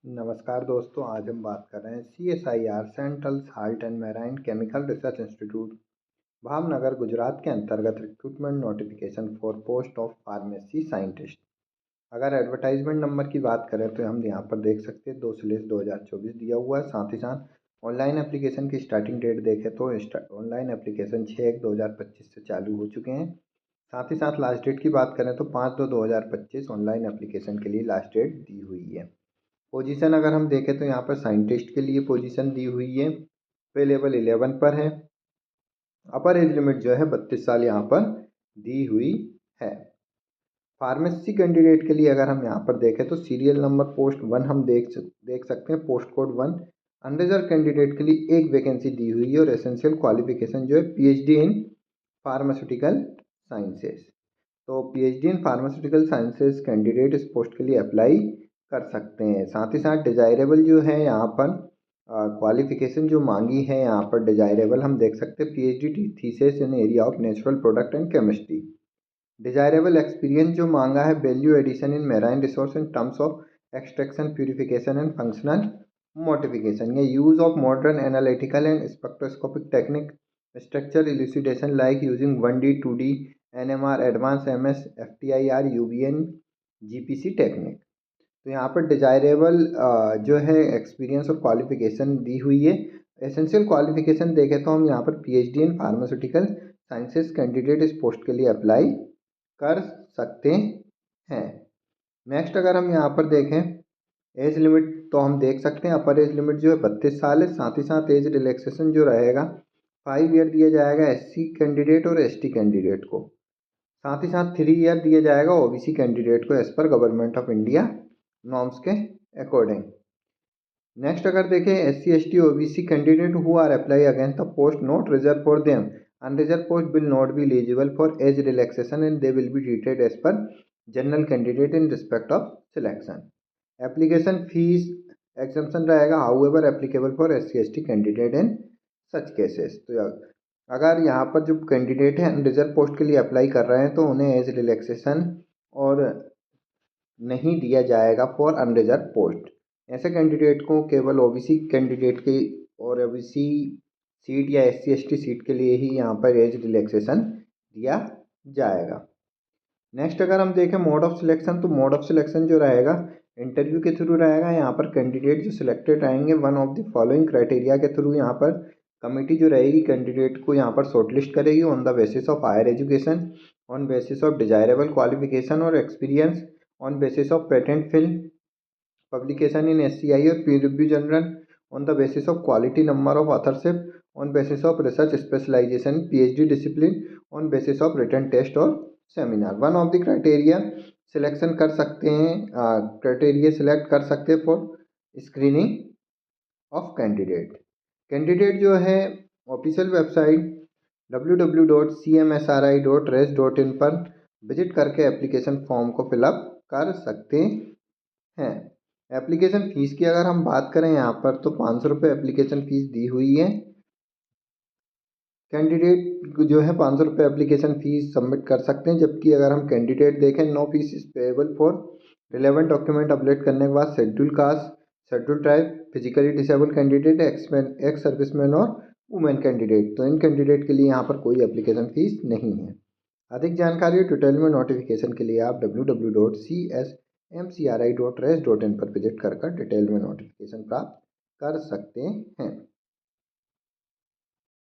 नमस्कार दोस्तों, आज हम बात कर रहे हैं CSIR central salt and marine chemical research institute Bhavnagar Gujarat के अंतर्गत recruitment notification for post of pharmacy scientist. अगर एडवर्टाइजमेंट नंबर की बात करें तो हम यहाँ पर देख सकते हैं 2/2024 दिया हुआ है। साथ ही साथ ऑनलाइन एप्लीकेशन की स्टार्टिंग डेट देखें तो ऑनलाइन एप्लीकेशन 6/1/2025 से चालू हो चुके हैं। साथ ही साथ लास्ट डेट की बात करें तो 5/2/2025 ऑनलाइन एप्लीकेशन के लिए लास्ट डेट दी हुई है। पोजीशन अगर हम देखें तो यहाँ पर साइंटिस्ट के लिए पोजीशन दी हुई है, पे लेवल 11 पर है। अपर एज लिमिट जो है 32 साल यहाँ पर दी हुई है। फार्मेसी कैंडिडेट के लिए अगर हम यहाँ पर देखें तो सीरियल नंबर पोस्ट 1 हम देख सकते हैं, पोस्ट कोड 1। अनरिजर्व कैंडिडेट के लिए एक वैकेंसी दी हुई है और एसेंशियल क्वालिफिकेशन जो है PhD इन फार्मास्यूटिकल साइंसेज। तो PhD in pharmaceutical sciences candidate इस पोस्ट के लिए अप्लाई कर सकते हैं। साथ ही साथ डिजायरेबल जो है यहाँ पर क्वालिफिकेशन जो मांगी है यहाँ पर डिजायरेबल हम देख सकते हैं PhD thesis in area of natural product and chemistry. Desirable experience जो मांगा है value addition in marine resource in terms of extraction purification and functional modification. ये use of modern analytical and spectroscopic technique structure elucidation like using 1D 2D NMR advance MS FTIR UVN GPC technique. तो यहाँ पर desirable जो है experience और qualification दी हुई है। Essential qualification देखें तो हम यहाँ पर PhD in pharmaceutical sciences candidate इस पोस्ट के लिए अप्लाई कर सकते हैं। नेक्स्ट अगर हम यहाँ पर देखें एज लिमिट तो हम देख सकते हैं अपर एज लिमिट जो है 32 साल है। साथ ही साथ एज रिलैक्सेशन जो रहेगा 5 ईयर दिया जाएगा SC कैंडिडेट और ST कैंडिडेट को। साथ ही साथ 3 ईयर दिया जाएगा OBC कैंडिडेट को as per government of India norms के अकॉर्डिंग। नेक्स्ट अगर देखें SC ST OBC candidate who are apply against the post not reserve for them, unreserve post will not be eligible for age relaxation and they will be treated as per general candidate in respect of selection. Application fees exemption रहेगा however applicable for SC ST candidate in such cases. तो अगर यहाँ पर जो candidate है unreserved post के लिए apply कर रहे हैं तो उन्हें एज रिलैक्सेशन और नहीं दिया जाएगा फॉर अनरिजर्व पोस्ट। ऐसे कैंडिडेट को केवल OBC कैंडिडेट के और OBC सीट या SC ST सीट के लिए ही यहाँ पर एज रिलैक्सेशन दिया जाएगा। नेक्स्ट अगर हम देखें मोड ऑफ सिलेक्शन, तो मोड ऑफ सिलेक्शन जो रहेगा इंटरव्यू के थ्रू रहेगा। यहाँ पर कैंडिडेट जो सिलेक्टेड रहेंगे one of the following criteria के थ्रू यहाँ पर कमेटी जो रहेगी कैंडिडेट को यहाँ पर शॉर्टलिस्ट करेगी on the basis of higher education, on basis of desirable qualification और experience, on basis of patent film publication in SCI or peer review journal, on the basis of quality number of authorship, on basis of research specialization PhD discipline, on basis of written test और seminar। one of the criteria selection कर सकते हैं, criteria select कर सकते हैं for screening of candidate। Candidate जो है official website www.cmsri.res.in पर विजिट करके एप्लीकेशन फॉर्म को फिलअप कर सकते हैं। एप्लीकेशन फ़ीस की अगर हम बात करें यहाँ पर तो 500 रुपये एप्लीकेशन फ़ीस दी हुई है। कैंडिडेट जो है 500 रुपये एप्लीकेशन फ़ीस सबमिट कर सकते हैं। जबकि अगर हम कैंडिडेट देखें no fees is payable for relevant document upload करने के बाद schedule caste, schedule tribe, physically disable candidate, ex serviceman और वुमेन कैंडिडेट। तो इन कैंडिडेट के लिए यहाँ पर कोई एप्लीकेशन फ़ीस नहीं है। अधिक जानकारी और डिटेल में नोटिफिकेशन के लिए आप www.csmcri.res.in पर विजिट कर डिटेल में नोटिफिकेशन प्राप्त कर सकते हैं।